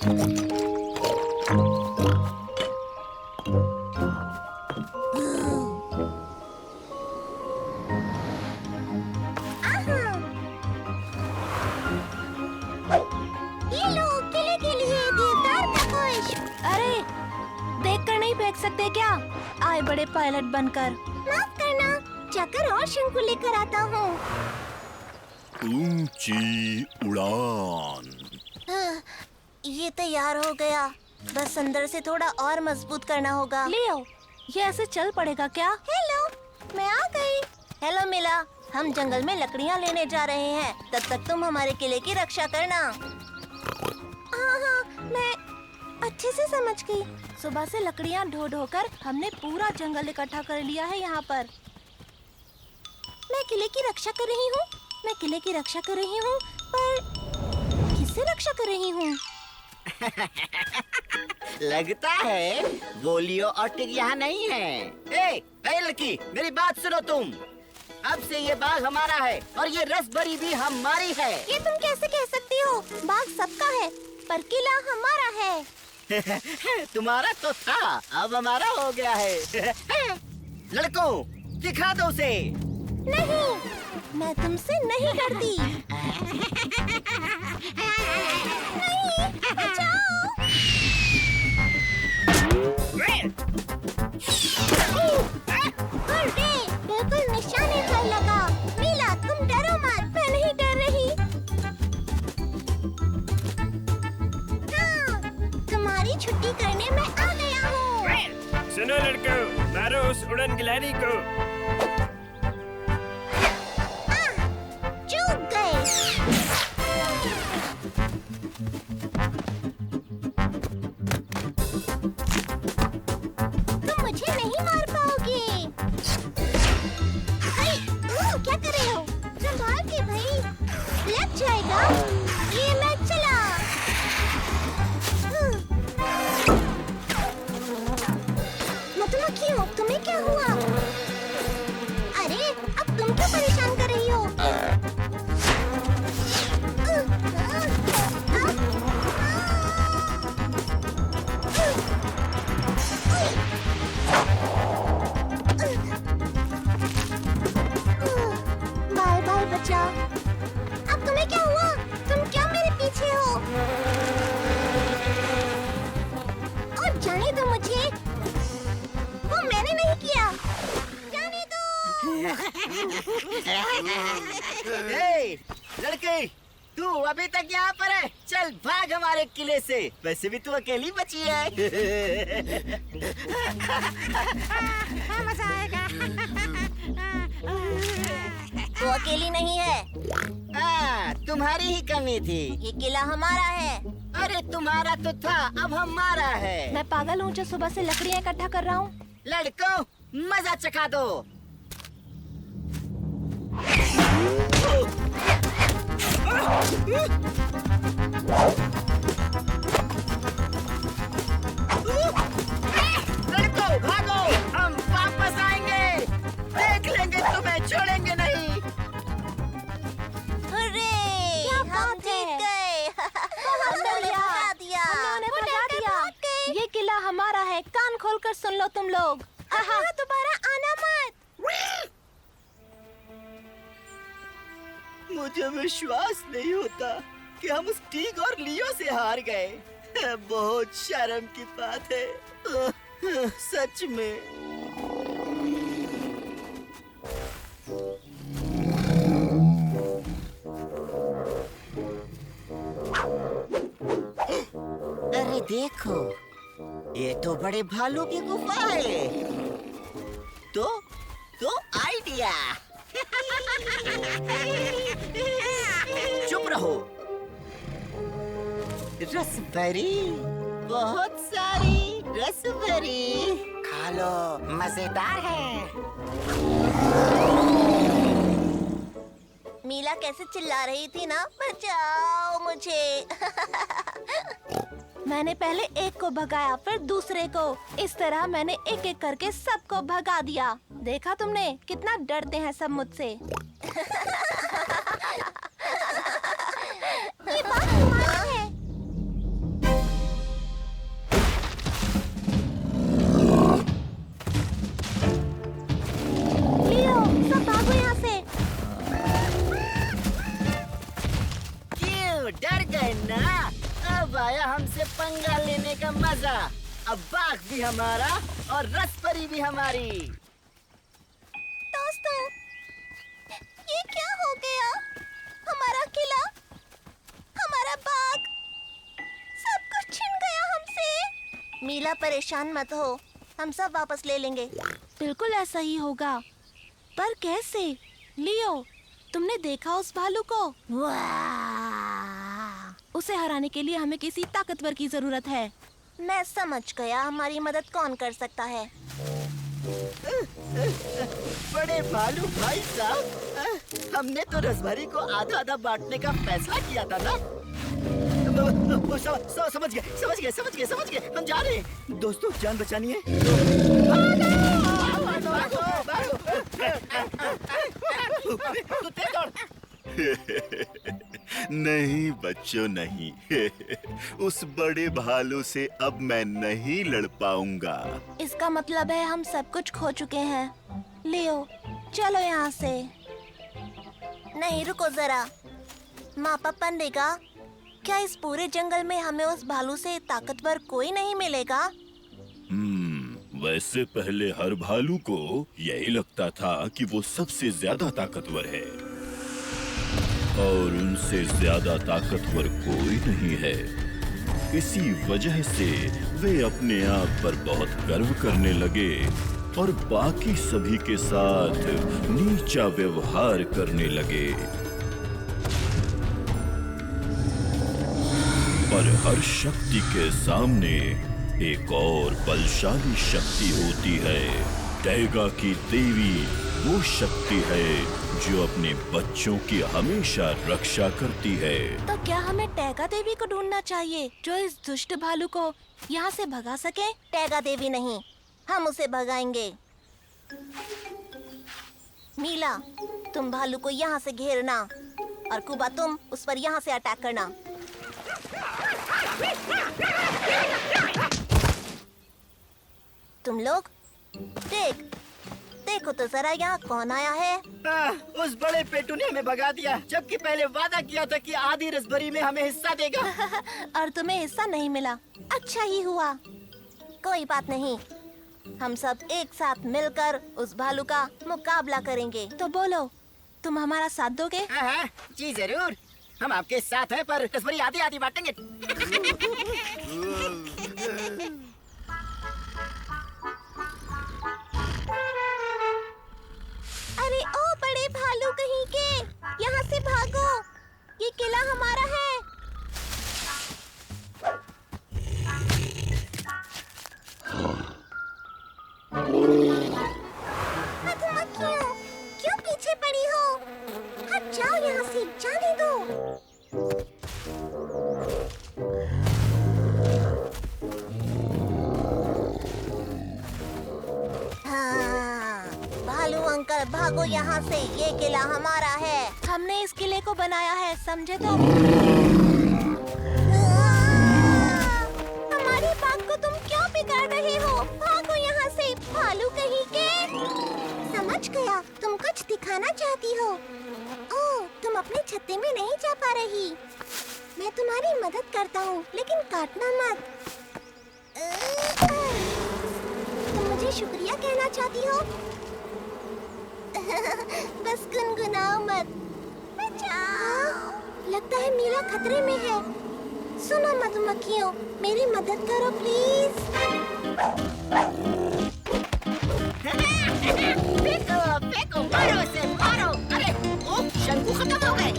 ये लो, किले के लिए देवदार का पुष्प। अरे, देखकर नहीं फेंक सकते क्या? आए बड़े पायलट बनकर। माफ करना, जाकर और शंकु लेकर आता हूँ। ऊंची उड़ान। ये तैयार हो गया, बस अंदर से थोड़ा और मजबूत करना होगा। लियो, ये ऐसे चल पड़ेगा क्या? हेलो, मैं आ गई। हेलो मिला, हम जंगल में लकड़ियाँ लेने जा रहे हैं। तब तक तुम हमारे किले की रक्षा करना। हाँ, मैं अच्छे से समझ गई। सुबह से लकड़ियाँ ढो ढो कर हमने पूरा जंगल इकट्ठा कर लिया है यहाँ पर। मैं किले की रक्षा कर रही हूँ। मैं किले की रक्षा कर रही हूँ, पर किससे रक्षा कर रही हूँ? लगता है वो लियो और टिक यहाँ नहीं है। ए लड़की, मेरी बात सुनो तुम। अब से ये बाग हमारा है और ये रसभरी भी हमारी है। ये तुम कैसे कह सकती हो? बाग सबका है, पर किला हमारा है। तुम्हारा तो था, अब हमारा हो गया है। लड़कों, दिखा दो उसे। नहीं, मैं तुमसे नहीं डरती। नहीं, बचाओ। अरे, बिल्कुल निशाने पर लगा। मीला, तुम डरो मत। मैं नहीं डर रही। हाँ, तुम्हारी छुट्टी करने मैं आ गया हूँ। सुनो लड़कों, मारो उस उड़न गिलहरी को। चूक गए। तुम मुझे नहीं मार पाओगे। अरे, क्या कर रहे हो? संभाल के भाई, लग जाएगा। ये मैं चला। मधुमक्खियों, तुम्हें क्या हुआ? अरे, अब तुम क्यों परेशान कर रही हो? बाय बाय बच्चा। अब तुम्हें क्या हुआ? तुम क्यों मेरे पीछे हो? और जाने दो मुझे, वो मैंने नहीं किया। जाने दो। ए, लड़के, तू अभी तक यहाँ पर है? चल भाग हमारे किले से। वैसे भी तू अकेली बची है। मजा आएगा। वो अकेली नहीं है। हाँ, तुम्हारी ही कमी थी। ये किला हमारा है। अरे तुम्हारा तो था, अब हमारा है। मैं पागल हूँ जो सुबह से लकड़ियाँ इकट्ठा कर रहा हूँ। लड़कों, मजा चखा दो। लड़कों, भागो, हम वापस आएंगे। देख लेंगे, तुम्हें छोड़ेंगे नहीं। अरे, हम जीत गए। हमने उन्हें भगा दिया। हमने वो उन्हें भगा डरकर दिया। भाग गए। ये किला हमारा है, कान खोलकर सुन लो तुम लोग। दोबारा आना मत। मुझे विश्वास नहीं होता कि हम उस टीग और लियो से हार गए। बहुत शर्म की बात है, सच में। अरे देखो, ये तो बड़े भालू की गुफा है। तो आइडिया। चुप रहो। रसभरी, बहुत सारी रसभरी। खा लो, मजेदार है। मीला कैसे चिल्ला रही थी ना, बचाओ मुझे। मैंने पहले एक को भगाया, फिर दूसरे को। इस तरह मैंने एक एक करके सबको भगा दिया। देखा तुमने कितना डरते हैं सब मुझसे। ये बात तुम्हारी है। डर गए ना? अब आया हमसे पंगा लेने का मजा। अब बाघ भी हमारा और रसपरी भी हमारी। दोस्तों, ये क्या हो गया? हमारा किला, हमारा बाग, सब कुछ छिन गया हमसे। मीला, परेशान मत हो, हम सब वापस ले लेंगे। बिल्कुल ऐसा ही होगा, पर कैसे? लियो, तुमने देखा उस भालू को? वाह! उसे हराने के लिए हमें किसी ताकतवर की जरूरत है। मैं समझ गया, हमारी मदद कौन कर सकता है। बड़े भालू भाई साहब, हमने तो रसभरी को आधा आधा बांटने का फैसला किया था ना? समझ गए, हम जा रहे हैं। दोस्तों, जान बचानी है। नहीं बच्चों, नहीं। उस बड़े भालू से अब मैं नहीं लड़ पाऊंगा। इसका मतलब है हम सब कुछ खो चुके हैं। लियो, चलो यहाँ से। नहीं, रुको जरा। मापा पंडेगा, क्या इस पूरे जंगल में हमें उस भालू से ताकतवर कोई नहीं मिलेगा? वैसे पहले हर भालू को यही लगता था कि वो सबसे ज्यादा ताकतवर है, और उनसे ज्यादा ताकतवर कोई नहीं है। इसी वजह से वे अपने आप पर बहुत गर्व करने लगे और बाकी सभी के साथ नीचा व्यवहार करने लगे। पर हर शक्ति के सामने एक और बलशाली शक्ति होती है। टैगा की देवी वो शक्ति है जो अपने बच्चों की हमेशा रक्षा करती है। तो क्या हमें टैगा देवी को ढूंढना चाहिए जो इस दुष्ट भालू को यहाँ से भगा सके? टैगा देवी नहीं, हम उसे भगाएंगे। मीला, तुम भालू को यहाँ से घेरना, और कुबा तुम उस पर यहाँ से अटैक करना। तुम लोग देखो तो जरा यहाँ कौन आया है। उस बड़े पेटू ने हमें भगा दिया, जबकि पहले वादा किया था कि आधी रसभरी में हमें हिस्सा देगा। और तुम्हें हिस्सा नहीं मिला। अच्छा ही हुआ, कोई बात नहीं। हम सब एक साथ मिलकर उस भालू का मुकाबला करेंगे। तो बोलो, तुम हमारा साथ दोगे? हाँ, जी जरूर, हम आपके साथ हैं, पर रसभरी आधी आधी बांटेंगे। अरे ओ बड़े भालू कहीं के, यहाँ से भागो, ये किला हमारा है। मधुमक्खियों, क्यों पीछे पड़ी हो? हट जाओ यहाँ से, जाने दो। हाँ, भालू अंकल भागो यहाँ से, ये किला हमारा है। हमने इस किले को बनाया है, समझे तो? हमारे बाग को तुम क्यों बिगाड़ रहे हो? भागो यहाँ से, भालू कहीं के। समझ गया, तुम कुछ दिखाना चाहती हो। ओह, तुम अपने छत्ते में नहीं जा पा रही। मैं तुम्हारी मदद करता हूँ, लेकिन काटना मत। तुम मुझे शुक्रिया कहना चाहती हो? बस गुनगुनाओ मत। बचाओ। लगता है मीला खतरे में है। सुनो मधुमक्खियों, मेरी मदद करो प्लीज। फेंको, मारो इसे, मारो। अरे, ओ, शंकु खत्म हो गए।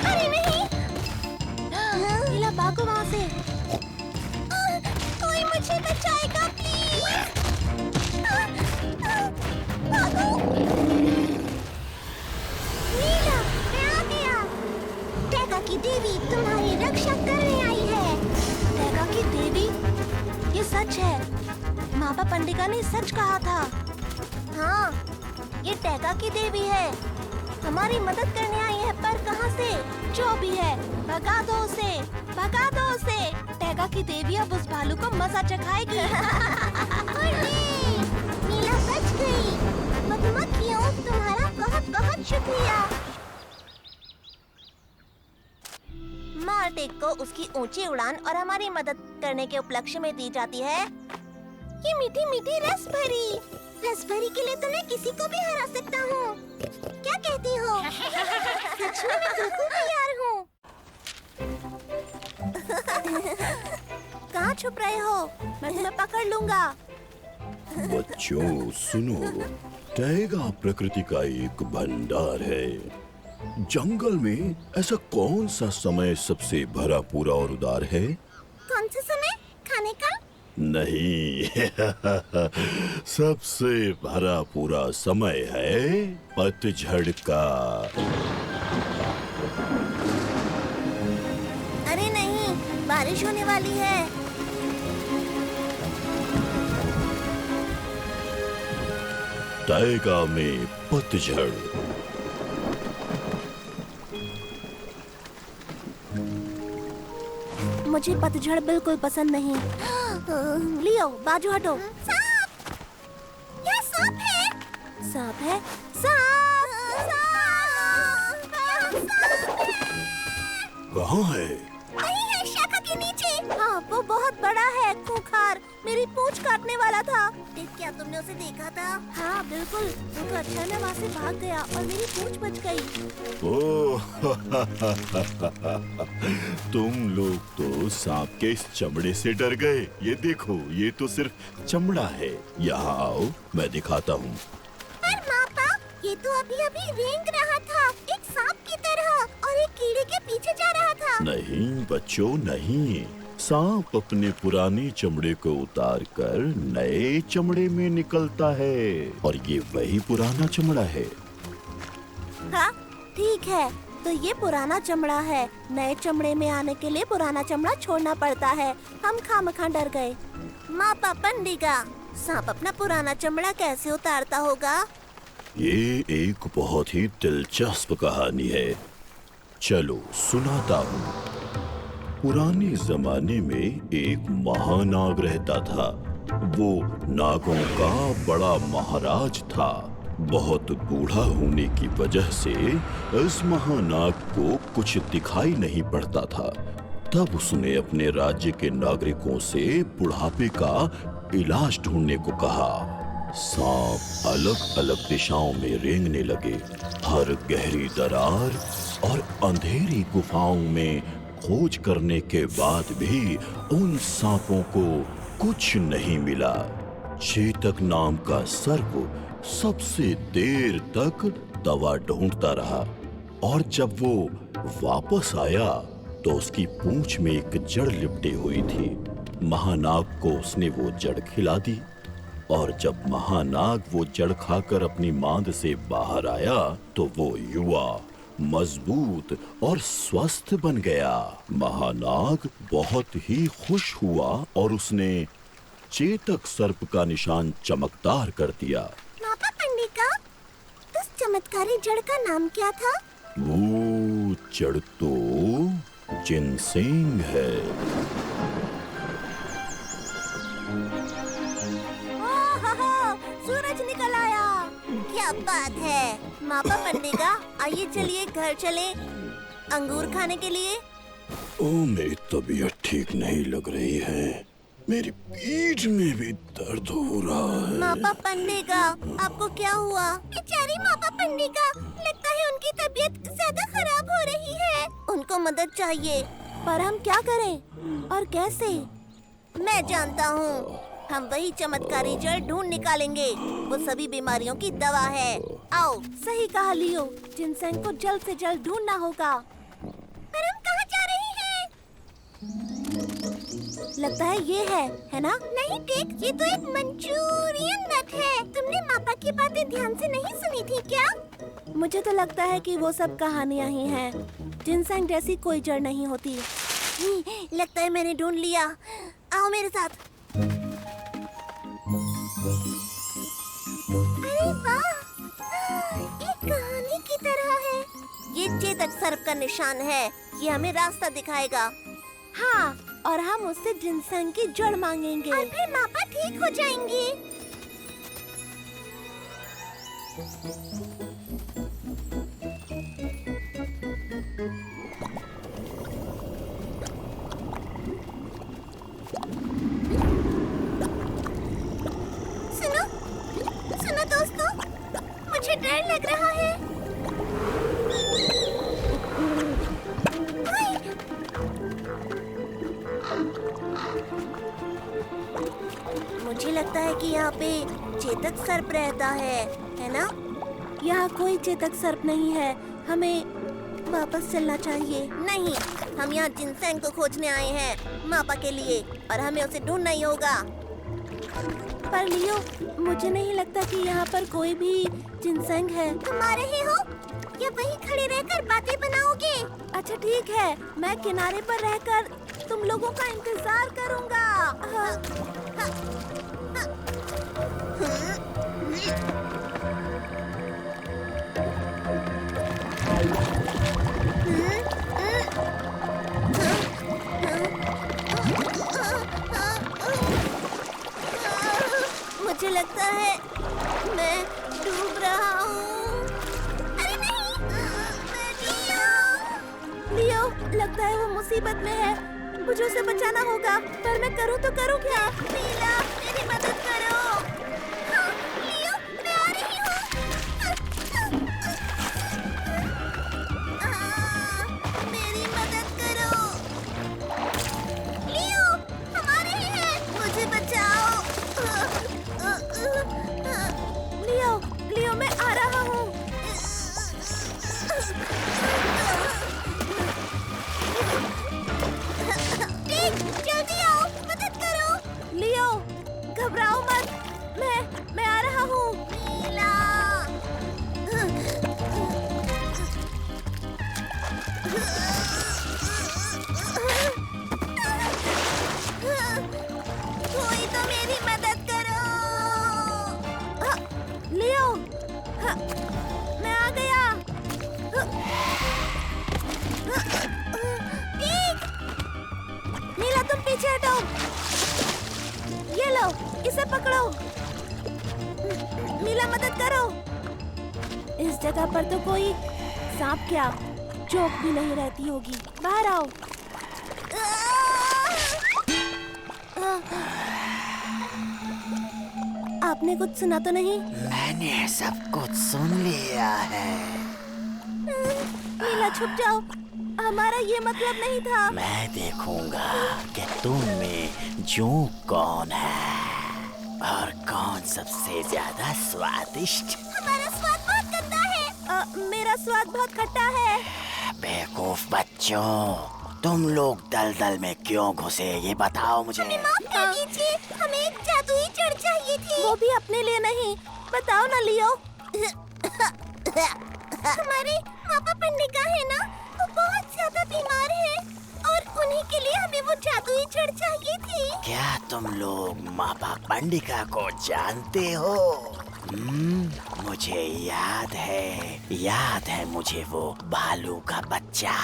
अरे नहीं, नीला, भागो वहाँ से। कोई मुझे बचाएगा प्लीज। भागो। मीला, मैं आ गया। टैगा की देवी तुम्हारी रक्षा करने आई है। टैगा की देवी? ये सच है, मापा पंडिका ने सच कहा था। हाँ, ये टैगा की देवी है, हमारी मदद करने आई है। पर कहाँ से? जो भी है, भगा दो उसे, भगा दो उसे। टैगा की देवी अब उस भालू को मजा चखाएगी। मीला बच गई। मधुमक्खियों, तुम्हारा बहुत बहुत शुक्रिया। टेक को उसकी ऊंची उड़ान और हमारी मदद करने के उपलक्ष्य में दी जाती है ये मीठी मीठी रसभरी के लिए तो मैं किसी को भी हरा सकता हूँ। क्या कहती हो? सच में मैं बिल्कुल तैयार हूँ। कहाँ छुप रहे हो? मैं तुम्हें पकड़ लूंगा। बच्चों सुनो, टैगा प्रकृति का एक भंडार है। जंगल में ऐसा कौन सा समय सबसे भरा पूरा और उदार है? कौन सा समय? खाने का? नहीं सबसे भरा पूरा समय है पतझड़ का। अरे नहीं, बारिश होने वाली है। टैगा में पतझड़। मुझे पतझड़ बिल्कुल पसंद नहीं। लियो, बाजू हटो। सांप! यह सांप है। सांप है? सांप! कहाँ है? वही है, शाखा के नीचे। हाँ, वो बहुत बड़ा है, खूंखार। मेरी पूंछ काटने वाला था। क्या तुमने उसे देखा था? हाँ बिल्कुल, वो तो अच्छा है, मैं वहाँ से भाग गया और मेरी पूंछ बच गई। ओह तुम लोग तो सांप के इस चमड़े से डर गए। ये देखो, ये तो सिर्फ चमड़ा है। यहाँ आओ, मैं दिखाता हूँ। पर मापा, ये तो अभी रेंग रहा था, एक सांप की तरह, और एक कीड़े के पीछे जा रहा था। नहीं बच्चों, नहीं। सांप अपने पुराने चमड़े को उतार कर नए चमड़े में निकलता है, और ये वही पुराना चमड़ा है। हाँ ठीक है, तो ये पुराना चमड़ा है। नए चमड़े में आने के लिए पुराना चमड़ा छोड़ना पड़ता है। हम खामखा डर गए। मापा पंडिगा, सांप अपना पुराना चमड़ा कैसे उतारता होगा? ये एक बहुत ही दिलचस्प कहानी है। चलो सुनाता हूँ। पुराने जमाने में एक महानाग रहता था। वो नागों का बड़ा महाराज था। बहुत बूढ़ा होने की वजह से इस महानाग को कुछ दिखाई नहीं पड़ता था। तब उसने अपने राज्य के नागरिकों से बुढ़ापे का इलाज ढूंढने को कहा। सांप अलग अलग दिशाओं में रेंगने लगे। हर गहरी दरार और अंधेरी गुफाओं में खोज करने के बाद भी उन सांपों को कुछ नहीं मिला। चेतक नाम का सर्प सबसे देर तक दवा ढूंढता रहा, और जब वो वापस आया तो उसकी पूंछ में एक जड़ लिपटी हुई थी। महानाग को उसने वो जड़ खिला दी, और जब महानाग वो जड़ खाकर अपनी मांद से बाहर आया तो वो युवा, मजबूत और स्वस्थ बन गया। महानाग बहुत ही खुश हुआ और उसने चेतक सर्प का निशान चमकदार कर दिया। मापा पंडिगा, उस चमत्कारी जड़ का नाम क्या था? वो जड़ तो जिनसेंग है। सूरज निकल आया। क्या बात है। मापा पंडिगा, आइए चलिए घर चले अंगूर खाने के लिए। ओ, मेरी तबीयत ठीक नहीं लग रही है। मेरी पीठ में भी दर्द हो रहा है। मापा पंडिगा, आपको क्या हुआ? बेचारी मापा पंडिगा, लगता है उनकी तबीयत ज्यादा खराब हो रही है। उनको मदद चाहिए। पर हम क्या करें और कैसे? मैं जानता हूँ, हम वही चमत्कारी जड़ ढूंढ निकालेंगे। वो सभी बीमारियों की दवा है। आओ। सही कहा लियो, जिनसेंग को जल्द से जल्द ढूंढना होगा। पर हम कहाँ जा रहे हैं? लगता है ये है ना? नहीं टेक, ये तो एक मंचूरियन नट है। तुमने मापा की बातें ध्यान से नहीं सुनी थी क्या? मुझे तो लगता है कि वो सब कहानियाँ ही हैं। जिनसेंग जैसी कोई जड़ नहीं होती। लगता है मैंने ढूंढ लिया। आओ मेरे साथ। अरे वाह, एक कहानी की तरह है। ये चेतक सर्प का निशान है। ये हमें रास्ता दिखाएगा। हाँ, और हम उससे जिनसेंग की जड़ मांगेंगे। और फिर मापा ठीक हो जाएंगे। लगता है कि यहाँ पे चेतक सर्प रहता है ना? यहाँ कोई चेतक सर्प नहीं है। हमें वापस चलना चाहिए। नहीं, हम यहाँ जिनसेंग को खोजने आए हैं मापा के लिए, और हमें उसे ढूंढना ही होगा। पर लियो, मुझे नहीं लगता कि यहाँ पर कोई भी जिनसेंग है। तुम आ रहे हो या वहीं खड़े रहकर बातें बनाओगे? अच्छा ठीक है, मैं किनारे पर रहकर तुम लोगों का इंतजार करूँगा। मुझे लगता है मैं डूब रहा हूँ। अरे नहीं, लियो, लगता है वो मुसीबत में है। मुझे उसे बचाना होगा, पर मैं करूँ तो करूँ क्या? नीला, मेरी मदद करो। हाँ, लियो, मैं आ रही हूँ। मेरी मदद करो। लियो, हम आ रहे हैं। मुझे बचाओ। लियो, लियो, मैं आ रहा हूँ। टिक, जल्दी आओ, मदद करो। लियो, घबराओ मत, मैं आ रहा हूँ। नीला। कोई तो मेरी मदद करो। लियो, मैं आ गया। टिक, नीला, तुम पीछे हटो। ये लो, इसे पकड़ो। नीला, मदद करो। इस जगह पर तो कोई सांप क्या चोक भी नहीं रहती होगी। बाहर आओ। आपने कुछ सुना तो नहीं? मैंने सब कुछ सुन लिया है। नीला, छुप जाओ, हमारा ये मतलब नहीं था। मैं देखूंगा कि तुम में जोंक कौन है और कौन सबसे ज्यादा स्वादिष्ट। हमारा स्वाद बहुत गंदा है। मेरा स्वाद बहुत खट्टा है। बेवकूफ बच्चों, तुम लोग दलदल में क्यों घुसे, ये बताओ मुझे। माफ कर दीजिए, हमें एक जादुई जड़ चाहिए थी। वो भी अपने लिए नहीं। बताओ ना लियो। हमारे पापा पंडिका है ना, वो बहुत ज्यादा बीमार है और उन्हीं के लिए हमें वो जादुई जड़ चाहिए थी। क्या तुम लोग मापा पंडिका को जानते हो? मुझे याद है मुझे वो भालू का बच्चा।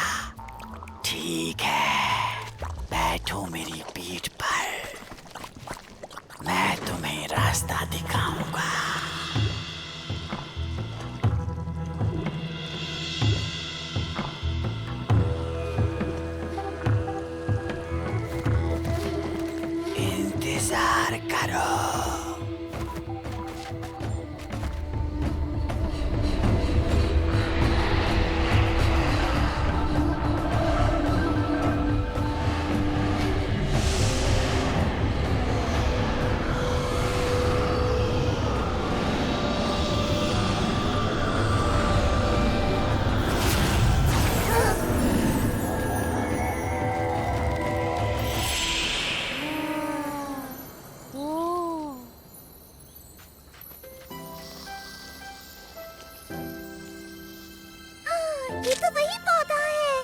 ठीक है, बैठो मेरी पीठ पर, मैं तुम्हें रास्ता दिखाऊंगा। इंतजार करो। ये तो वही पौधा है।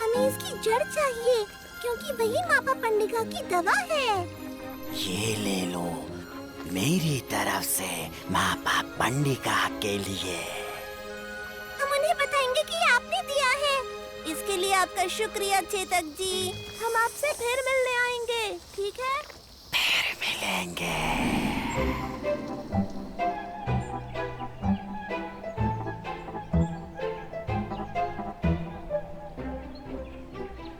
हमें इसकी जड़ चाहिए क्योंकि वही मापा पंडिका की दवा है। ये ले लो मेरी तरफ से मापा पंडिका के लिए। हम उन्हें बताएंगे कि आपने दिया है। इसके लिए आपका शुक्रिया चेतक जी। हम आपसे फिर मिलने आएंगे, ठीक है? फिर मिलेंगे।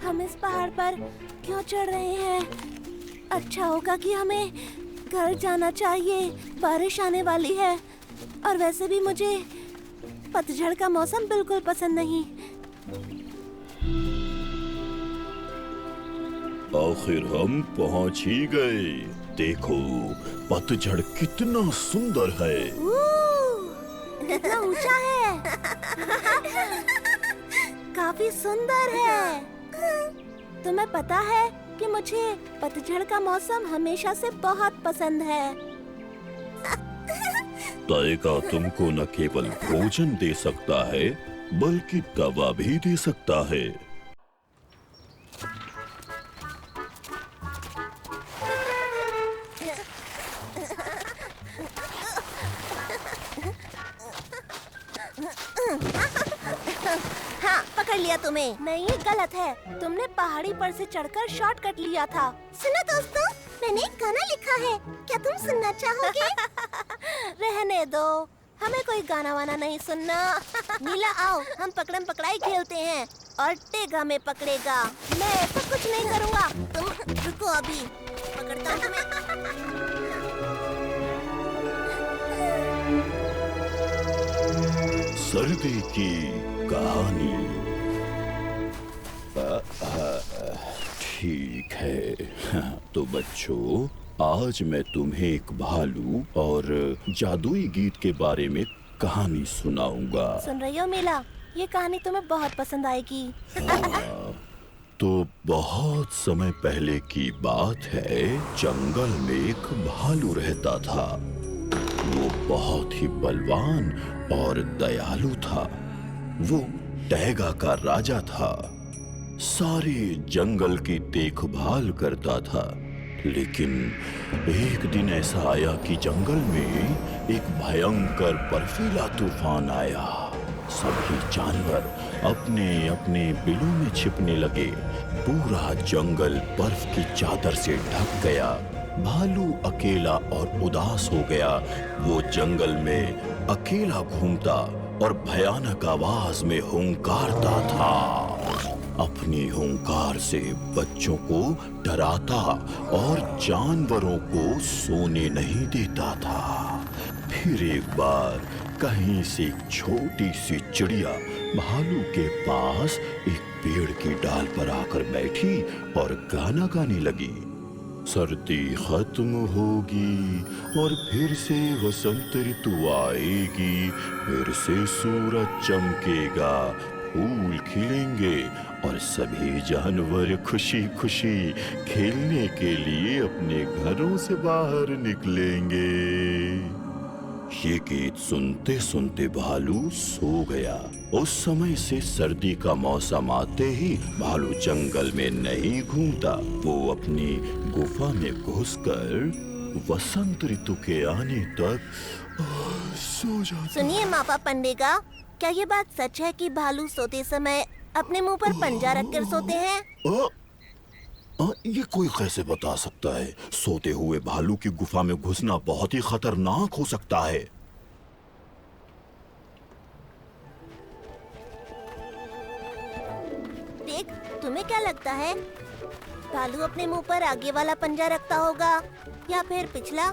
हम इस पहाड़ पर क्यों चढ़ रहे हैं? अच्छा होगा कि हमें घर जाना चाहिए। बारिश आने वाली है और वैसे भी मुझे पतझड़ का मौसम बिल्कुल पसंद नहीं। आखिर हम पहुंच ही गए। देखो पतझड़ कितना सुंदर है। कितना ऊंचा है। काफी सुंदर है। तुम्हें पता है कि मुझे पतझड़ का मौसम हमेशा से बहुत पसंद है। ताइगा तुमको न केवल भोजन दे सकता है बल्कि दवा भी दे सकता है। हाँ, पकड़ लिया तुम्हें। नहीं, गलत है। तुमने पहाड़ी पर से चढ़कर शॉर्टकट लिया था। सुनो दोस्तों, मैंने एक गाना लिखा है, क्या तुम सुनना चाहोगे? रहने दो, हमें कोई गाना वाना नहीं सुनना। नीला आओ, हम पकड़म पकड़ाई खेलते हैं और टेगा में पकड़ेगा। मैं ऐसा कुछ नहीं करूँगा। तुम रुको, अभी पकड़ता हूँ तुम्हें। सर्दी की कहानी। ठीक है, तो बच्चों आज मैं तुम्हें एक भालू और जादुई गीत के बारे में कहानी सुनाऊंगा। सुन रही हो मीला, ये कहानी तुम्हें बहुत पसंद आएगी। तो बहुत समय पहले की बात है, जंगल में एक भालू रहता था। वो बहुत ही बलवान और दयालु था। वो टैगा का राजा था। सारे जंगल की देखभाल करता था। लेकिन एक दिन ऐसा आया कि जंगल में एक भयंकर बर्फीला तूफान आया। सभी जानवर अपने अपने बिलों में छिपने लगे। पूरा जंगल बर्फ की चादर से ढक गया। भालू अकेला और उदास हो गया। वो जंगल में अकेला घूमता और भयानक आवाज में हुंकारता था। अपनी हुंकार से बच्चों को डराता और जानवरों को सोने नहीं देता था। फिर एक बार कहीं से एक छोटी सी चिड़िया भालू के पास एक पेड़ की डाल पर आकर बैठी और गाना गाने लगी। सर्दी खत्म होगी और फिर से वसंत ऋतु आएगी। फिर से सूरज चमकेगा, फूल खिलेंगे और सभी जानवर खुशी खुशी खेलने के लिए अपने घरों से बाहर निकलेंगे। ये गीत सुनते सुनते भालू सो गया। उस समय से सर्दी का मौसम आते ही भालू जंगल में नहीं घूमता। वो अपनी गुफा में घुसकर वसंत ऋतु के आने तक सो जाता। सुनिए मापा पंडेगा, क्या ये बात सच है कि भालू सोते समय अपने मुंह पर पंजा रखकर सोते हैं? ये कोई कैसे बता सकता है? सोते हुए भालू की गुफा में घुसना बहुत ही खतरनाक हो सकता है। देख, तुम्हें क्या लगता है? भालू अपने मुंह पर आगे वाला पंजा रखता होगा या फिर पिछला?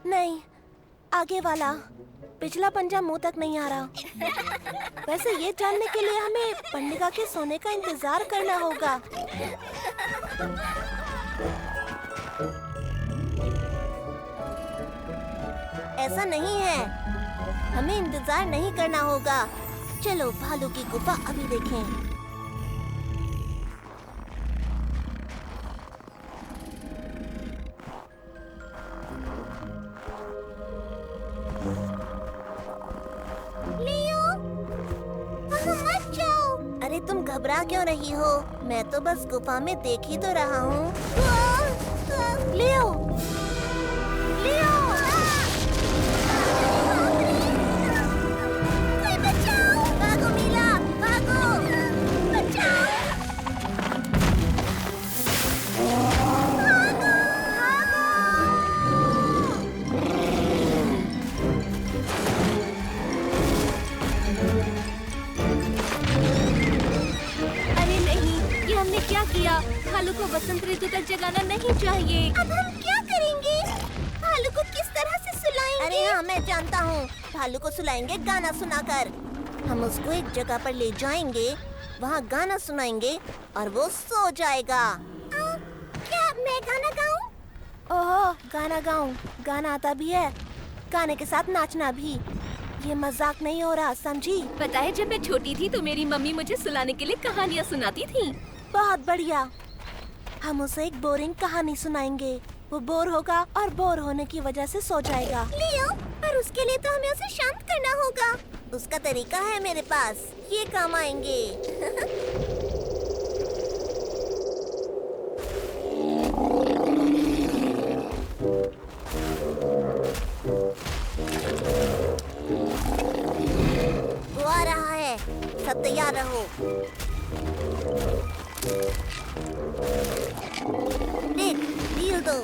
नहीं, आगे वाला। पिछला पंजा मुंह तक नहीं आ रहा। वैसे ये जानने के लिए हमें पंडिगा के सोने का इंतजार करना होगा। ऐसा नहीं है, हमें इंतजार नहीं करना होगा। चलो भालू की गुफा अभी देखें। अरे तुम घबरा क्यों रही हो? मैं तो बस गुफा में देख ही तो रहा हूँ। लियो, लियो, कोई बचाओ! भागो मीला, भागो! बचाओ! क्या किया? भालू को बसंत ऋतु तक जगाना नहीं चाहिए। अब हम क्या करेंगे? भालू को किस तरह से सुलाएंगे? अरे हाँ मैं जानता हूँ। भालू को सुलाएंगे गाना सुनाकर। हम उसको एक जगह पर ले जाएंगे, वहाँ गाना सुनाएंगे और वो सो जाएगा। क्या मैं गाना गाऊं? ओहो, गाना गाऊं? गाना आता भी है, गाने के साथ नाचना भी। ये मजाक नहीं हो रहा, समझी? पता है जब मैं छोटी थी तो मेरी मम्मी मुझे सुलाने के लिए कहानियाँ सुनाती थी। बहुत बढ़िया। हम उसे एक बोरिंग कहानी सुनाएंगे, वो बोर होगा और बोर होने की वजह से सो जाएगा। लियो, पर उसके लिए तो हमें उसे शांत करना होगा। उसका तरीका है मेरे पास, ये काम आएंगे। वो आ रहा है, सब तैयार रहो। देख, ढील दो।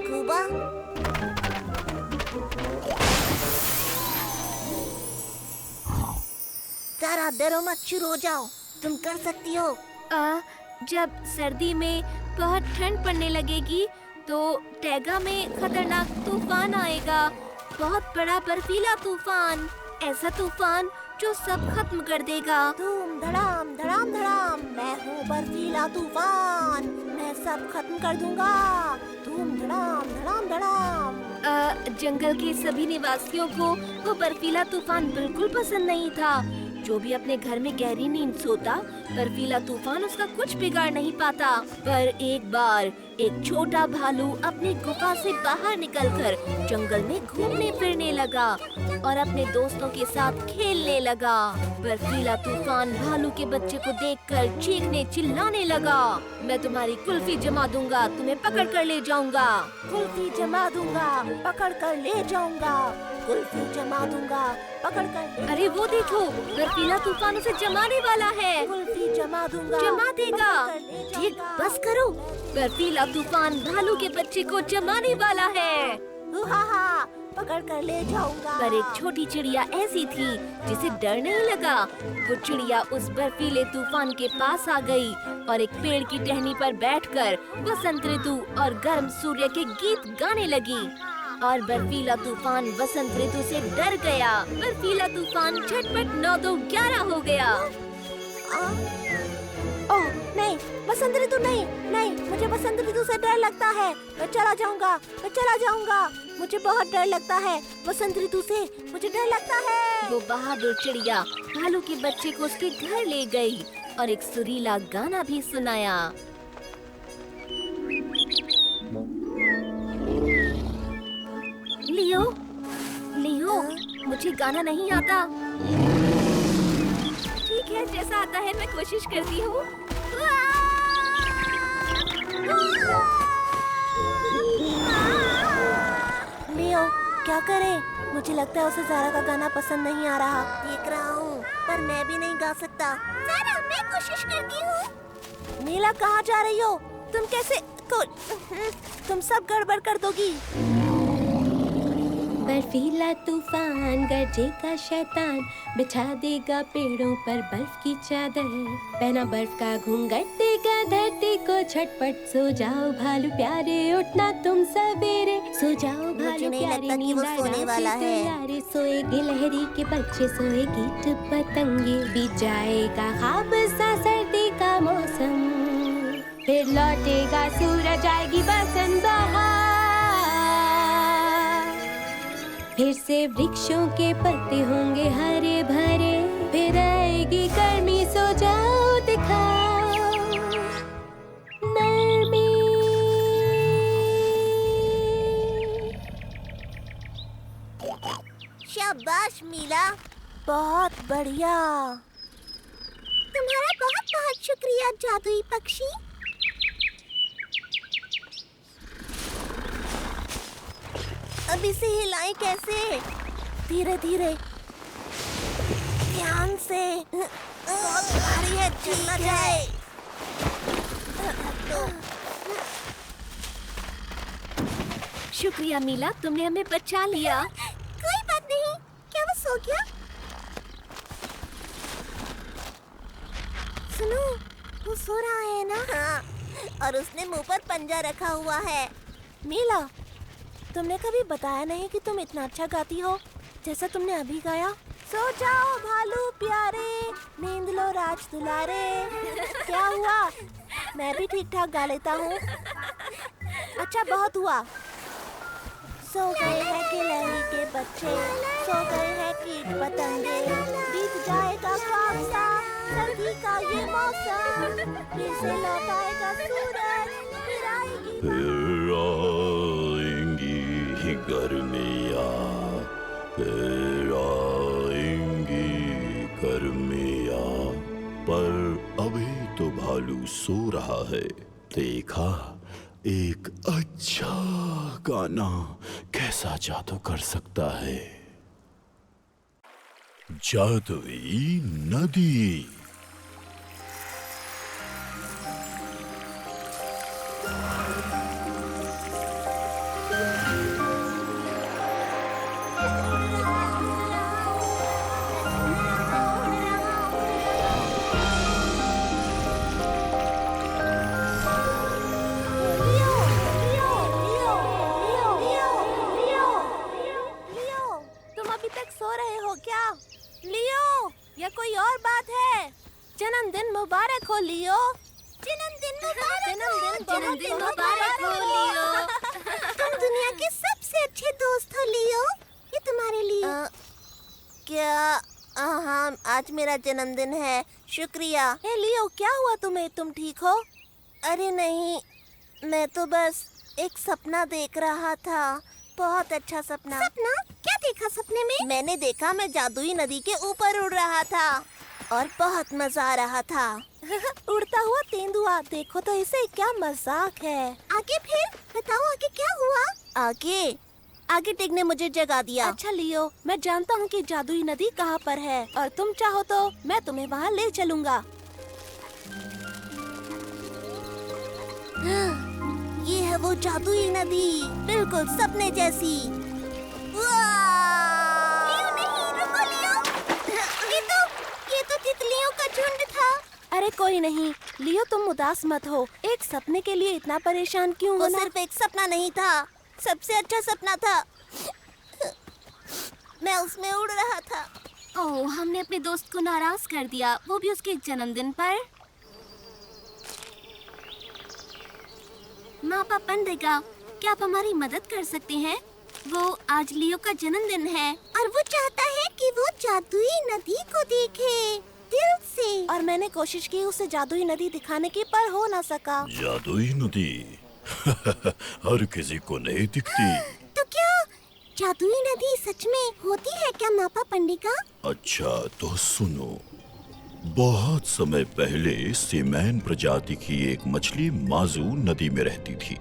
कुबा, तारा डरो मत, शुरू हो जाओ, तुम कर सकती हो। जब सर्दी में बहुत ठंड पड़ने लगेगी तो टैगा में खतरनाक तूफान आएगा, बहुत बड़ा बर्फीला तूफान, ऐसा तूफान जो सब खत्म कर देगा। धूम धड़ाम धड़ाम धड़ाम, मैं हूँ बर्फीला तूफान, मैं सब खत्म कर दूंगा। धूम धड़ाम धड़ाम धड़ाम। जंगल के सभी निवासियों को वो बर्फीला तूफान बिल्कुल पसंद नहीं था। जो भी अपने घर में गहरी नींद सोता, बर्फीला तूफान उसका कुछ बिगाड़ नहीं पाता। पर एक बार एक छोटा भालू अपनी गुफा से बाहर निकलकर जंगल में घूमने फिरने लगा और अपने दोस्तों के साथ खेलने लगा। बर्फीला तूफान भालू के बच्चे को देखकर चीखने चिल्लाने लगा, मैं तुम्हारी कुल्फी जमा दूंगा, तुम्हें पकड़ कर ले जाऊंगा। कुल्फी जमा दूंगा, पकड़ कर ले जाऊंगा। कुल्फी जमा दूंगा, पकड़ कर। अरे वो देखो, बर्फीला तूफान उसे जमाने वाला है। कुल्फी जमा दूंगा, जमा देगा। पकड़ कर ले ठीक, जाऊंगा। बस करो। बर्फीला तूफान भालू के बच्चे को जमाने वाला है। हा, पकड़ कर ले जाऊंगा। पर एक छोटी चिड़िया ऐसी थी जिसे डर नहीं लगा। वो चिड़िया उस बर्फीले तूफान के पास आ गई और एक पेड़ की टहनी पर बैठकर वसंत ऋतु और गर्म सूर्य के गीत गाने लगी। और बर्फीला तूफान वसंत ऋतु से डर गया। बर्फीला तूफान झटपट 9-2-11 हो गया। ओह नहीं, वसंत ऋतु नहीं, नहीं, मुझे वसंत ऋतु से डर लगता है। मैं चला जाऊंगा, मैं चला जाऊंगा। मुझे बहुत डर लगता है वसंत ऋतु से, मुझे डर लगता है। वो बहादुर चिड़िया भालू के बच्चे को उसके घर ले गई और एक सुरीला गाना भी सुनाया। लियो, लियो, मुझे गाना नहीं आता। ठीक है, जैसा आता है मैं कोशिश करती हूँ। लियो, क्या करें? मुझे लगता है उसे ज़ारा का गाना पसंद नहीं आ रहा। देख रहा हूँ, पर मैं भी नहीं गा सकता। ज़ारा, मैं कोशिश करती हूँ। नीला, कहाँ जा रही हो? तुम कैसे तुम सब गड़बड़ कर दोगी। बर्फीला तूफान गरजेगा शैतान, बिछा देगा पेड़ों पर बर्फ की चादर, पहना बर्फ का घूंघट देगा धरती को झटपट। सो जाओ भालू प्यारे, उठना तुम सवेरे, सो जाओ भालू नहीं प्यारे, लगता कि वो नींद सोने आराम वाला से है। तैयारे। सोएगी लहरी के बच्चे, सोए कीट पतंगे, बीत जाएगा ख्वाब सा सर्दी का मौसम, फिर लौटेगा सूरज, आएगी बसंत बहार, फिर से वृक्षों के पत्ते होंगे हरे भरे, फिर आएगी गर्मी, सो जाओ दिखाओ नरमी। शाबाश मीला, बहुत बढ़िया। तुम्हारा बहुत बहुत शुक्रिया जादुई पक्षी। अब इसे हिलाएं कैसे? धीरे धीरे, ध्यान से। बहुत भारी है, चल ना जाए। शुक्रिया मीला, तुमने हमें बचा लिया। कोई बात नहीं, क्या वो सो गया? सुनो, वो सो रहा है ना? हाँ, और उसने मुंह पर पंजा रखा हुआ है। मीला, तुमने कभी बताया नहीं कि तुम इतना अच्छा गाती हो जैसा तुमने अभी गाया। सो जाओ भालू प्यारे, नींद लो राज दुलारे। क्या हुआ? मैं भी ठीक ठाक गा लेता हूँ। अच्छा, बहुत हुआ। सो गए हैं गिलहरी के बच्चे, सो गए हैं कीट पतंगे, बीत जाएगा ख्वाब सा सर्दी का ये मौसम, फिर से लौट आएगा सूरज, फिर आएगी गर्मियाँ, फिर आएंगी गर्मियाँ। पर अभी तो भालू सो रहा है। देखा, एक अच्छा गाना कैसा जादू कर सकता है। जादुई नदी। या कोई और बात है? जन्मदिन मुबारक हो लियो। जन्मदिन मुबारक हो लियो। तुम दुनिया के सबसे अच्छे दोस्त हो लियो। ये तुम्हारे लिए। क्या? हाँ, आज मेरा जन्मदिन है। शुक्रिया। हे लियो, क्या हुआ तुम्हें? तुम ठीक हो? अरे नहीं, मैं तो बस एक सपना देख रहा था। बहुत अच्छा सपना। सपना? क्या देखा सपने में? मैंने देखा मैं जादुई नदी के ऊपर उड़ रहा था और बहुत मजा आ रहा था। उड़ता हुआ तेंदुआ, देखो तो इसे, क्या मजाक है। आगे फिर बताओ, आगे क्या हुआ? आगे टिग ने मुझे जगा दिया। अच्छा लियो, मैं जानता हूँ कि जादुई नदी कहाँ पर है और तुम चाहो तो मैं तुम्हें वहाँ ले चलूँगा। ये है वो जादुई नदी, बिल्कुल सपने जैसी। लियो नहीं, रुको लियो। ये तो तितलियों का झुंड था। अरे कोई नहीं लियो, तुम उदास मत हो। एक सपने के लिए इतना परेशान क्यों होना? वो सिर्फ एक सपना नहीं था, सबसे अच्छा सपना था। मैं उसमें उड़ रहा था। ओह, हमने अपने दोस्त को नाराज कर दिया, वो भी उसके जन्मदिन पर। मापा पंडिगा, क्या आप हमारी मदद कर सकते हैं? वो आज लियो का जन्मदिन है और वो चाहता है कि वो जादुई नदी को देखे दिल से। और मैंने कोशिश की उसे जादुई नदी दिखाने की, पर हो ना सका। जादुई नदी हर किसी को नहीं दिखती। तो क्या जादुई नदी सच में होती है क्या मापा पंडिगा? अच्छा तो सुनो, बहुत समय पहले सीमैन प्रजाति की एक मछली माजू नदी में रहती थी।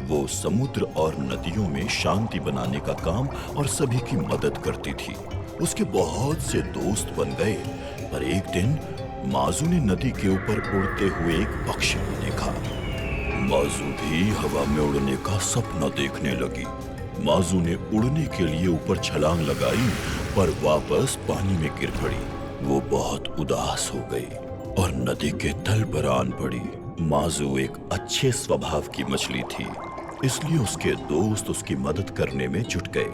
वो समुद्र और नदियों में शांति बनाने का काम और सभी की मदद करती थी। उसके बहुत से दोस्त बन गए, पर एक दिन माजू ने नदी के ऊपर उड़ते हुए एक पक्षी को देखा। माजू भी हवा में उड़ने का सपना देखने लगी। माजू ने उड़ने के लिए ऊपर छलांग लगाई, पर वापस पानी में गिर पड़ी। वो बहुत उदास हो गई और नदी के तल पर आन पड़ी। माजू एक अच्छे स्वभाव की मछली थी, इसलिए उसके दोस्त उसकी मदद करने में जुट गए।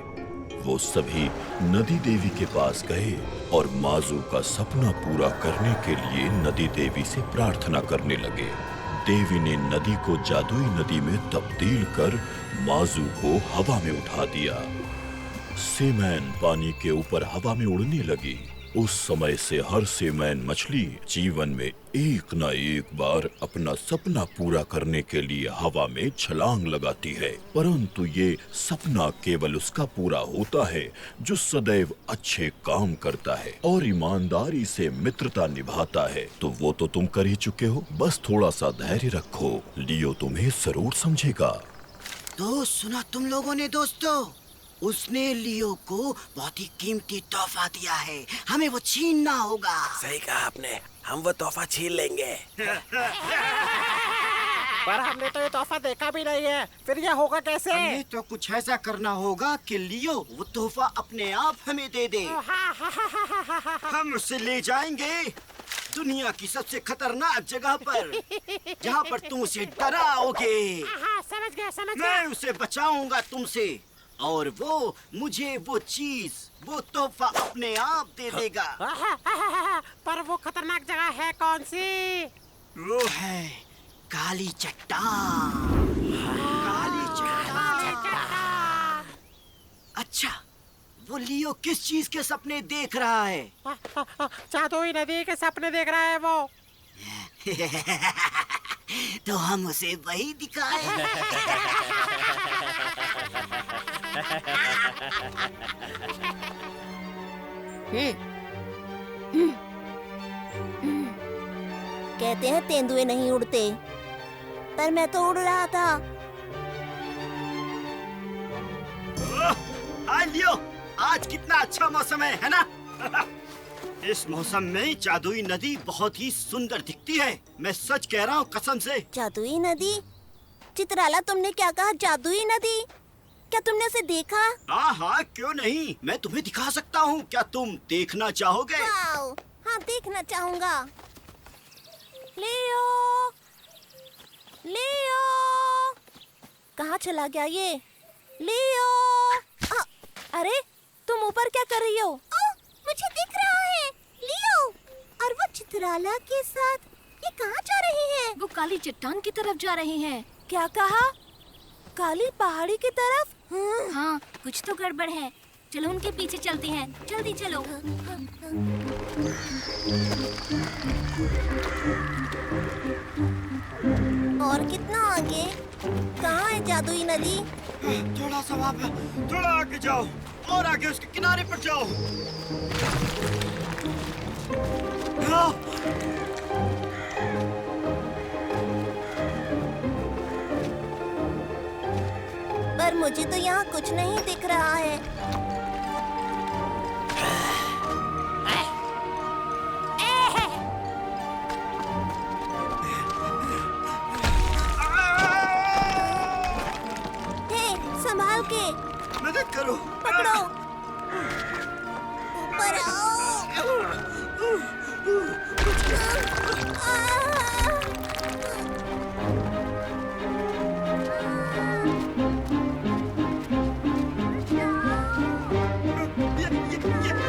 वो सभी नदी देवी के पास गए और माजू का सपना पूरा करने के लिए नदी देवी से प्रार्थना करने लगे। देवी ने नदी को जादुई नदी में तब्दील कर माजू को हवा में उठा दिया। सीमैन पानी के ऊपर हवा में उड़ने लगी। उस समय से हर सीमैन मछली जीवन में एक न एक बार अपना सपना पूरा करने के लिए हवा में छलांग लगाती है, परंतु ये सपना केवल उसका पूरा होता है जो सदैव अच्छे काम करता है और ईमानदारी से मित्रता निभाता है। तो वो तो तुम कर ही चुके हो, बस थोड़ा सा धैर्य रखो, लियो तुम्हें जरूर समझेगा। तो सुना तुम लोगों ने दोस्तों, उसने लियो को बहुत ही कीमती तोहफा दिया है, हमें वो छीनना होगा। सही कहा आपने, हम वो तोहफा छीन लेंगे। पर हमने तो ये तोहफा देखा भी नहीं है, फिर ये होगा कैसे? हमें तो कुछ ऐसा करना होगा कि लियो वो तोहफा अपने आप हमें दे दे। हम उसे ले जाएंगे दुनिया की सबसे खतरनाक जगह पर, जहाँ पर तुम उसे डराओगे। हाँ, समझ गया मैं उसे बचाऊंगा तुमसे, और वो मुझे वो चीज, वो तोहफा अपने आप दे देगा। पर वो खतरनाक जगह है कौन सी? वो है काली चट्टान। काली चट्टान। अच्छा, वो लियो किस चीज के सपने देख रहा है? जादुई नदी के सपने देख रहा है वो। तो हम उसे वही दिखाए। कहते हैं तेंदुए नहीं उड़ते, पर मैं तो उड़ रहा था। हाय लियो, आज कितना अच्छा मौसम है ना? इस मौसम में जादुई नदी बहुत ही सुंदर दिखती है। मैं सच कह रहा हूँ, कसम से। जादुई नदी? चित्राला, तुमने क्या कहा? जादुई नदी? क्या तुमने उसे देखा? हाँ हाँ, क्यों नहीं, मैं तुम्हें दिखा सकता हूँ। क्या तुम देखना चाहोगे? वाओ, हाँ देखना चाहूंगा। लियो, लियो, कहाँ चला गया ये? लियो, अरे तुम ऊपर क्या कर रही हो? मुझे दिख रहा है, लियो। और वो चित्राला के साथ ये कहाँ जा रहे हैं? वो काली चट्टान की तरफ जा रहे हैं। क्या कहा? काली पहाड़ी की तरफ? हाँ, कुछ तो गड़बड़ है। चलो उनके पीछे चलते हैं, जल्दी चलो। और कितना आगे? कहाँ है जादुई नदी? थोड़ा सा वहाँ पे, थोड़ा आगे जाओ, और आगे उसके किनारे पर जाओ। हाँ। पर मुझे तो यहाँ कुछ नहीं दिख रहा है। हे, संभाल के। मदद करो। पकड़ो। ऊपर आओ।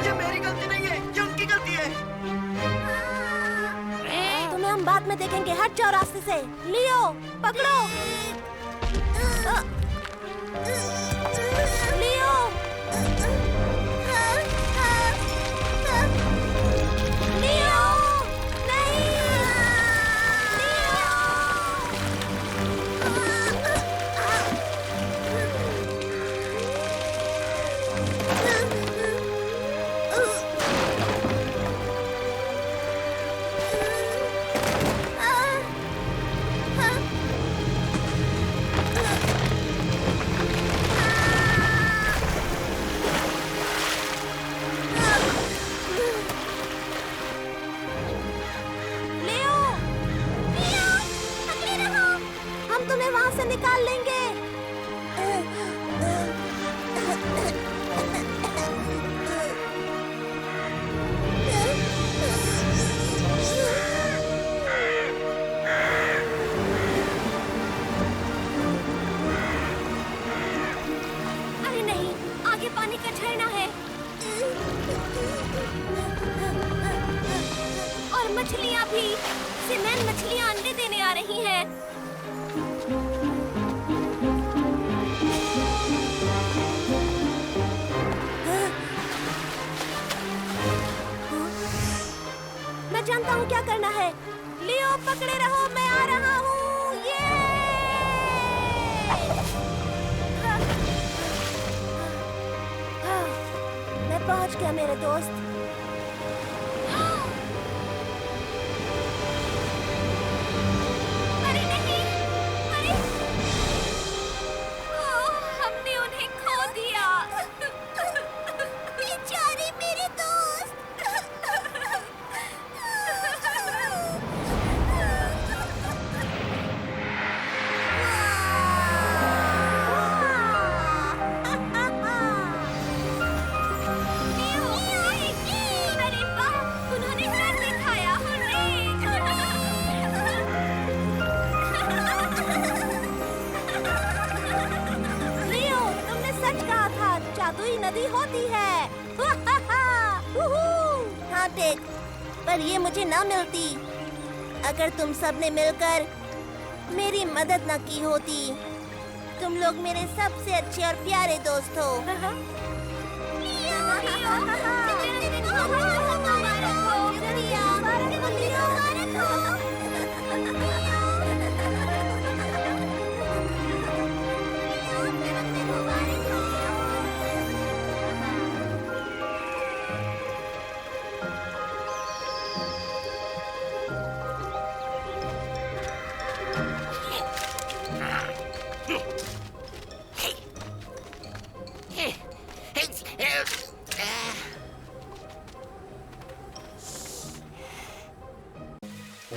ये मेरी गलती नहीं है, ये उनकी गलती है। तुम्हें हम बाद में देखेंगे। हट जाओ रास्ते से। लियो, पकड़ो। लियो, लियो, नहीं। लियो, लियो, पकड़े रहो। हम तुम्हें वहां से निकाल लेंगे। अरे नहीं, आगे पानी का झरना है। और मछलियाँ भी। सिनैन मछलियाँ अंडे देने आ रही हैं। मैं जानता हूँ क्या करना है। लियो, पकड़े रहो, मैं आ रहा हूँ। ये मैं पहुँच गया मेरे दोस्त। अरे नहीं, अरे हमने उन्हें खो दिया। बेचारे मेरे दोस्त। लियो, अगर ये मुझे ना मिलती, अगर तुम सब ने मिलकर मेरी मदद न की होती। तुम लोग मेरे सबसे अच्छे और प्यारे दोस्त हो।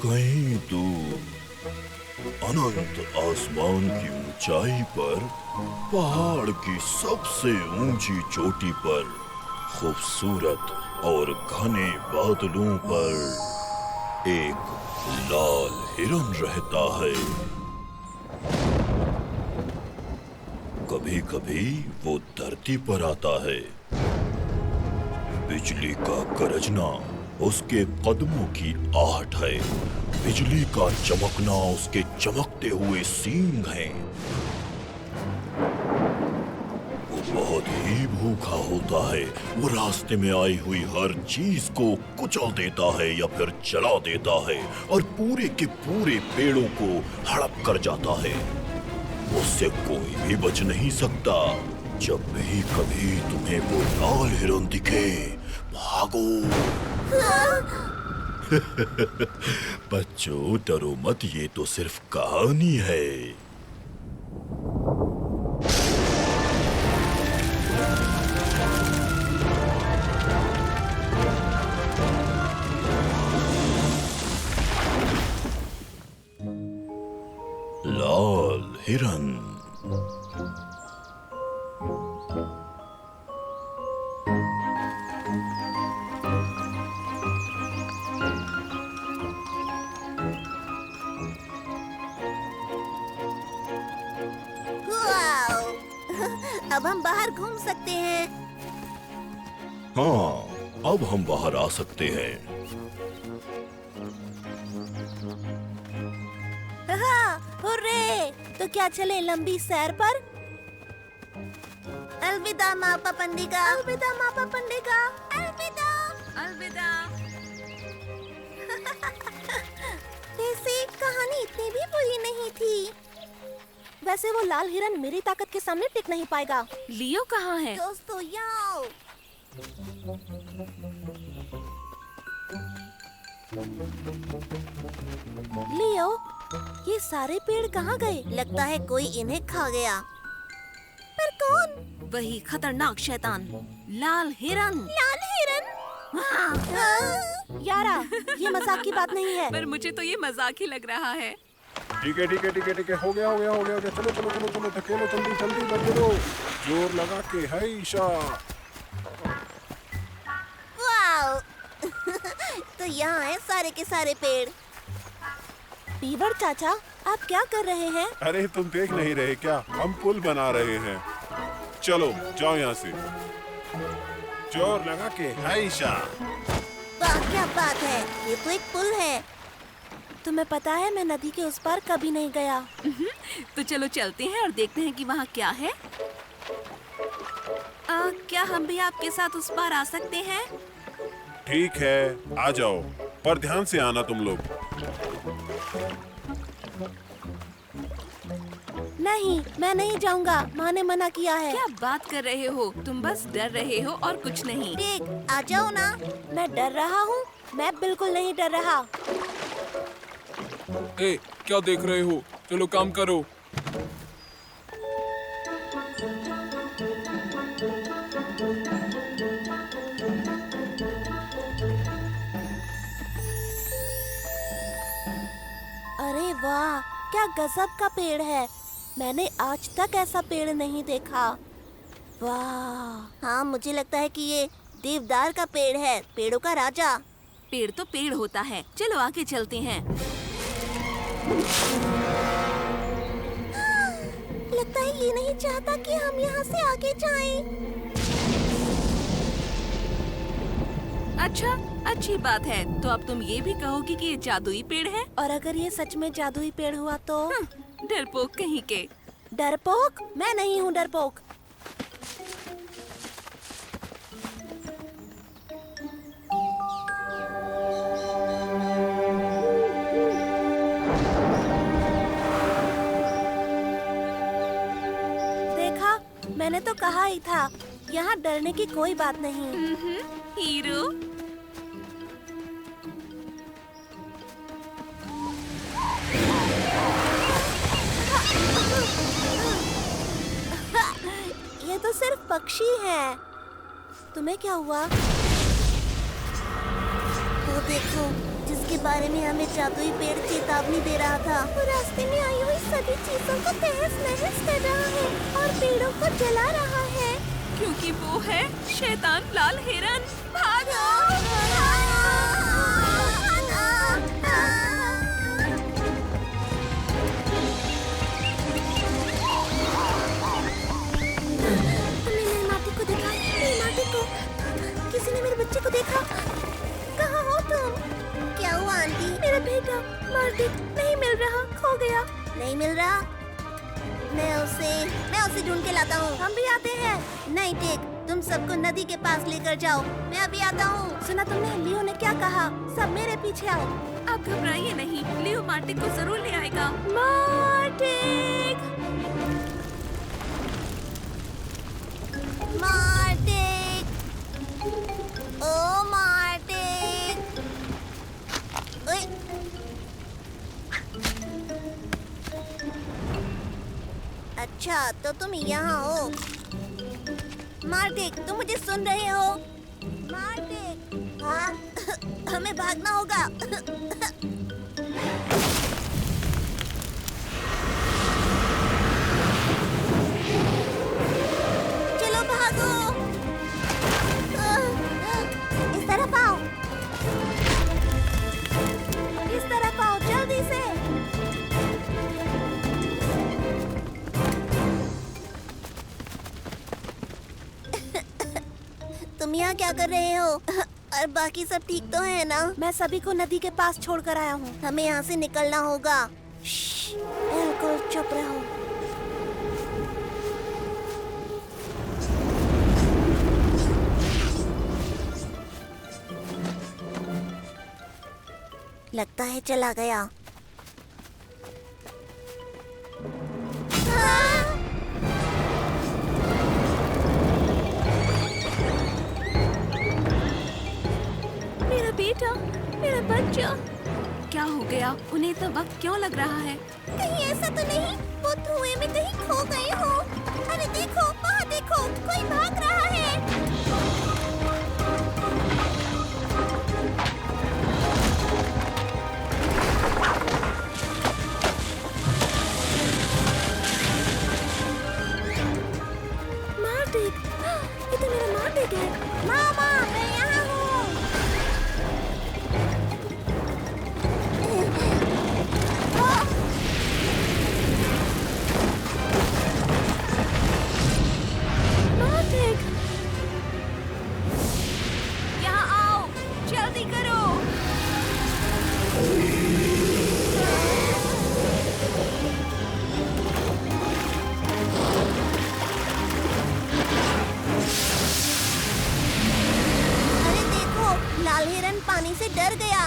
कहीं दूर अनंत आसमान की ऊंचाई पर पहाड़ की सबसे ऊंची चोटी पर खूबसूरत और घने बादलों पर एक लाल हिरन रहता है। कभी कभी वो धरती पर आता है। बिजली का गरजना उसके कदमों की आहट है। बिजली का चमकना उसके चमकते हुए सींग हैं। वो बहुत ही भूखा होता है। वो रास्ते में आई हुई हर चीज को कुचल देता है या फिर जला देता है और पूरे के पूरे पेड़ों को हड़प कर जाता है। उससे कोई भी बच नहीं सकता। जब भी कभी तुम्हें वो लाल हिरन दिखे, भागो। बच्चों, डरो मत, ये तो सिर्फ कहानी है। लाल हिरन। अब हम बाहर घूम सकते हैं। हाँ, अब हम बाहर आ सकते हैं। हुर्रे! तो क्या चले लंबी सैर पर? अलविदा मापा पंडिका। अलविदा मापा पंडिका। अलविदा। अलविदा। वैसे कहानी इतनी भी बुरी नहीं थी। वैसे वो लाल हिरन मेरी ताकत के सामने टिक नहीं पाएगा। लियो कहाँ है? दोस्तों यहाँ। लियो, ये सारे पेड़ कहाँ गए? लगता है कोई इन्हें खा गया। पर कौन? वही खतरनाक शैतान, लाल हिरन। लाल हिरन? हाँ। यारा, ये मजाक की बात नहीं है। पर मुझे तो ये मजाक ही लग रहा है। ठीक है, हो गया। चलो धकेलो, जल्दी लग दो, जोर लगा के हैशा। वाओ! तो यहाँ है सारे के सारे पेड़। बीवर चाचा, आप क्या कर रहे हैं? अरे तुम देख नहीं रहे क्या? हम पुल बना रहे हैं। चलो जाओ यहाँ से, जोर लगा के हैशा। वाह, क्या बात है! ये तो एक पुल है। तुम्हें पता है, मैं नदी के उस पार कभी नहीं गया। तो चलो चलते हैं और देखते हैं कि वहाँ क्या है। क्या हम भी आपके साथ उस पार आ सकते हैं? ठीक है, आ जाओ, पर ध्यान से आना तुम लोग। नहीं, मैं नहीं जाऊंगा। माँ ने मना किया है। क्या बात कर रहे हो? तुम बस डर रहे हो और कुछ नहीं। ठीक, आ जाओ ना। मैं डर रहा हूँ? मैं बिल्कुल नहीं डर रहा। ए, क्या देख रहे हो? चलो काम करो। अरे वाह, क्या गजब का पेड़ है। मैंने आज तक ऐसा पेड़ नहीं देखा। वाह! हाँ, मुझे लगता है कि ये देवदार का पेड़ है, पेड़ों का राजा। पेड़ तो पेड़ होता है। चलो आगे चलते हैं। लगता है ये नहीं चाहता कि हम यहाँ से आगे जाएं। अच्छा, अच्छी बात है। तो अब तुम ये भी कहोगी कि ये जादुई पेड़ है? और अगर ये सच में जादुई पेड़ हुआ तो? डरपोक कहीं के। डरपोक? मैं नहीं हूँ डरपोक। देखा, मैंने तो कहा ही था, यहाँ डरने की कोई बात नहीं। हीरो। ये तो सिर्फ पक्षी है। तुम्हें क्या हुआ? वो देखो, जिसके बारे में हमें जादुई पेड़ चेतावनी दे रहा था, वो रास्ते में आई हुई सभी चीजों को तहस-नहस कर रहा है और पेड़ों को जला रहा है। क्योंकि वो है शैतान लाल हिरन। भागो! किसी ने मेरे बच्चे को देखा। कहाँ हो तुम? क्या हुआ आंटी? मेरा बेटा मार्टिक नहीं मिल रहा, खो गया। नहीं मिल रहा? मैं उसे ढूंढ के लाता हूँ। हम भी आते हैं। नहीं टेक, तुम सबको नदी के पास लेकर जाओ, मैं अभी आता हूँ। सुना तुमने लियो ने क्या कहा? सब मेरे पीछे आओ। आप घबराइए नहीं, लियो मार्टिक को जरूर ले आएगा। मार्टिक! मार्टिक! ओ मार्टिक! ओए! अच्छा, तो तुम यहाँ हो। मार्टिक, तुम मुझे सुन रहे हो? मार्टिक! हाँ? हमें भागना होगा। चलो भागो। इस तरफ आओ। इस तरफ आओ, जल्दी से। तुम यहाँ क्या कर रहे हो? और बाकी सब ठीक तो है ना? मैं सभी को नदी के पास छोड़कर आया हूँ। हमें यहाँ से निकलना होगा। बिल्कुल चुप रहो। लगता है चला गया। मेरा बेटा, मेरा बच्चा। क्या हो गया? उन्हें इतना वक्त क्यों लग रहा है? कहीं ऐसा तो नहीं वो धुएं में कहीं खो गए हो? अरे देखो, वहाँ देखो, कोई भाग रहा है। मार्टिक, ये तो मेरा मार्टिक है। मामा, मैं यहाँ हूँ। मार्टिक, यहाँ आओ, जल्दी करो। अरे देखो, लाल हिरन पानी से डर गया।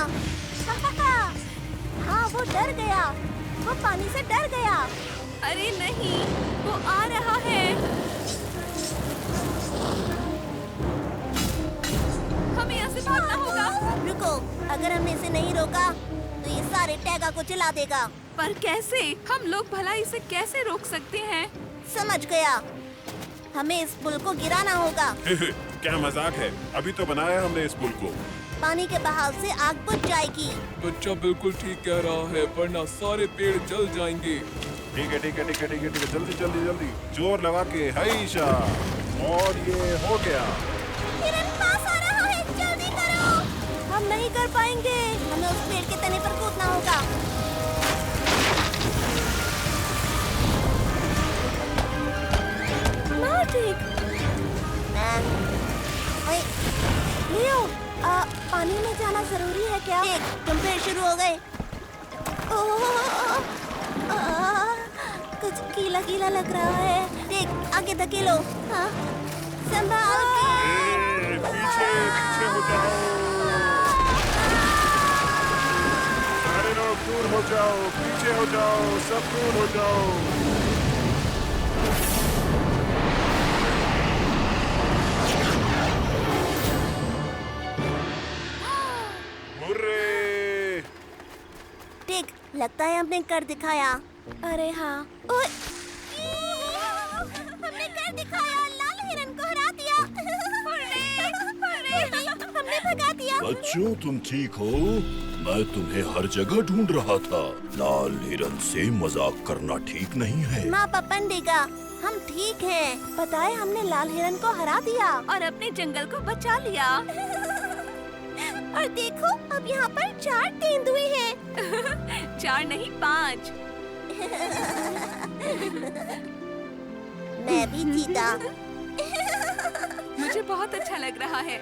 हाँ, वो डर गया। वो पानी से डर गया। अरे नहीं, वो आ रहा है। हमें यहाँ से भागना होगा। रुको, अगर हमने इसे नहीं रोका तो ये सारे टैगा को जला देगा। पर कैसे? हम लोग भला इसे कैसे रोक सकते हैं? समझ गया, हमें इस पुल को गिराना होगा। क्या मजाक है? अभी तो बनाया हमने इस पुल को। पानी के बहाव से आग बुझ जाएगी। बच्चा बिल्कुल ठीक कह रहा है, वरना सारे पेड़ जल जाएंगे। ठीक है, ठीक है, ठीक है, ठीक है, ठीक है। जल्दी जल्दी जल्दी जोर लगा के हैशा। और ये हो गया। हिरन पास आ रहा है, जल्दी करो। हम नहीं कर पाएंगे, हमें उस पेड़ के तने पर कूदना होगा। मार्टिक, लियो, पानी में जाना जरूरी है क्या? देख, तुम फिर शुरू हो गए। कुछ गीला गीला लग रहा है। देख, आगे धकेलो। हाँ? संभाल के। पीछे पीछे हो जाओ। सारे लोग दूर हो जाओ, पीछे हो जाओ, सब दूर हो जाओ। देख, लगता है हमने कर दिखाया। अरे हाँ। ओए! हमने कर दिखाया, लाल हिरन को हरा दिया। हमने भगा दिया। बच्चों, तुम ठीक हो? मैं तुम्हें हर जगह ढूंढ रहा था। लाल हिरन से मजाक करना ठीक नहीं है। माँ पपन देगा, हम ठीक हैं। पता है, हमने लाल हिरन को हरा दिया और अपने जंगल को बचा लिया। और देखो, अब यहाँ पर 4 तेंदुए हैं। 4 नहीं 5। मैं भी जीता। मुझे बहुत अच्छा लग रहा है।